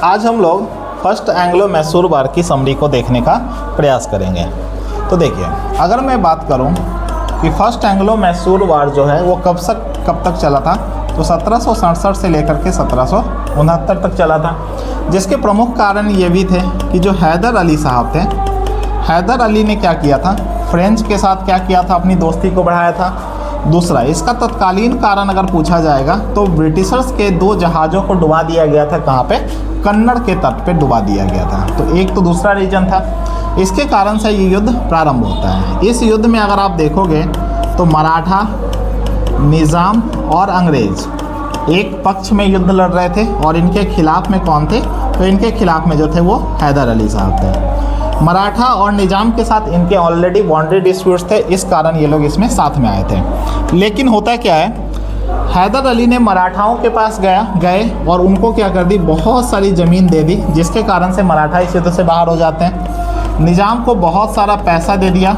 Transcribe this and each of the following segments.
आज हम लोग फर्स्ट एंग्लो मैसूर वार की समरी को देखने का प्रयास करेंगे। तो देखिए, अगर मैं बात करूं कि फर्स्ट एंग्लो मैसूर वार जो है वो कब तक चला था, तो 1767 से लेकर के 1769 तक चला था। जिसके प्रमुख कारण ये भी थे कि जो हैदर अली साहब थे, हैदर अली ने क्या किया था, फ्रेंच के साथ क्या किया था, अपनी दोस्ती को बढ़ाया था। दूसरा, इसका तत्कालीन कारण अगर पूछा जाएगा तो ब्रिटिशर्स के 2 जहाज़ों को डुबा दिया गया था। कहाँ पे? कन्नड़ के तट पे डुबा दिया गया था। तो एक तो दूसरा रीजन था, इसके कारण से ये युद्ध प्रारंभ होता है। इस युद्ध में अगर आप देखोगे तो मराठा, निज़ाम और अंग्रेज़ एक पक्ष में युद्ध लड़ रहे थे, और इनके खिलाफ में कौन थे? तो इनके खिलाफ में जो थे वो हैदर अली साहब थे। मराठा और निज़ाम के साथ इनके ऑलरेडी बाउंड्री डिस्प्यूट्स थे, इस कारण ये लोग इसमें साथ में आए थे। लेकिन होता क्या है, हैदर अली ने मराठाओं के पास गए और उनको क्या कर दी, बहुत सारी ज़मीन दे दी, जिसके कारण से मराठा इस युद्ध से बाहर हो जाते हैं। निज़ाम को बहुत सारा पैसा दे दिया,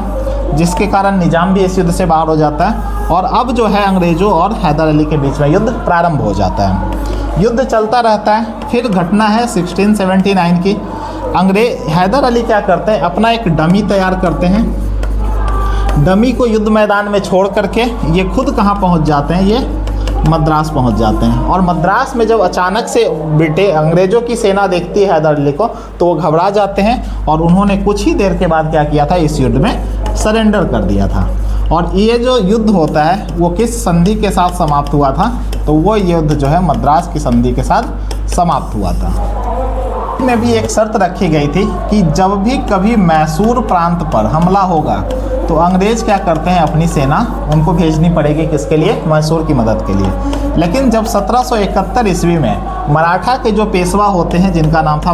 जिसके कारण निज़ाम भी इस युद्ध से बाहर हो जाता है। और अब जो है अंग्रेज़ों और हैदर अली के बीच में युद्ध प्रारंभ हो जाता है। युद्ध चलता रहता है। फिर घटना है 1679 की। हैदर अली क्या करते हैं, अपना एक डमी तैयार करते हैं। डमी को युद्ध मैदान में छोड़ करके ये खुद कहाँ पहुँच जाते हैं, ये मद्रास पहुँच जाते हैं। और मद्रास में जब अचानक से अंग्रेज़ों की सेना देखती है हैदर अली को, तो वो घबरा जाते हैं और उन्होंने कुछ ही देर के बाद क्या किया था, इस युद्ध में सरेंडर कर दिया था। और ये जो युद्ध होता है वो किस संधि के साथ समाप्त हुआ था, तो वो युद्ध जो है मद्रास की संधि के साथ समाप्त हुआ था। में भी एक शर्त रखी गई थी कि जब भी कभी मैसूर प्रांत पर हमला होगा तो अंग्रेज़ क्या करते हैं, अपनी सेना उनको भेजनी पड़ेगी, किसके लिए? मैसूर की मदद के लिए। लेकिन जब 1771 ईस्वी में मराठा के जो पेशवा होते हैं, जिनका नाम था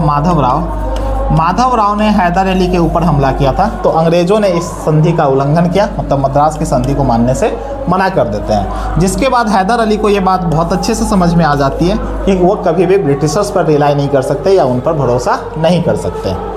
माधव राव ने हैदर अली के ऊपर हमला किया था, तो अंग्रेज़ों ने इस संधि का उल्लंघन किया, मतलब मद्रास की संधि को मानने से मना कर देते हैं। जिसके बाद हैदर अली को ये बात बहुत अच्छे से समझ में आ जाती है कि वो कभी भी ब्रिटिशर्स पर रिलाई नहीं कर सकते या उन पर भरोसा नहीं कर सकते।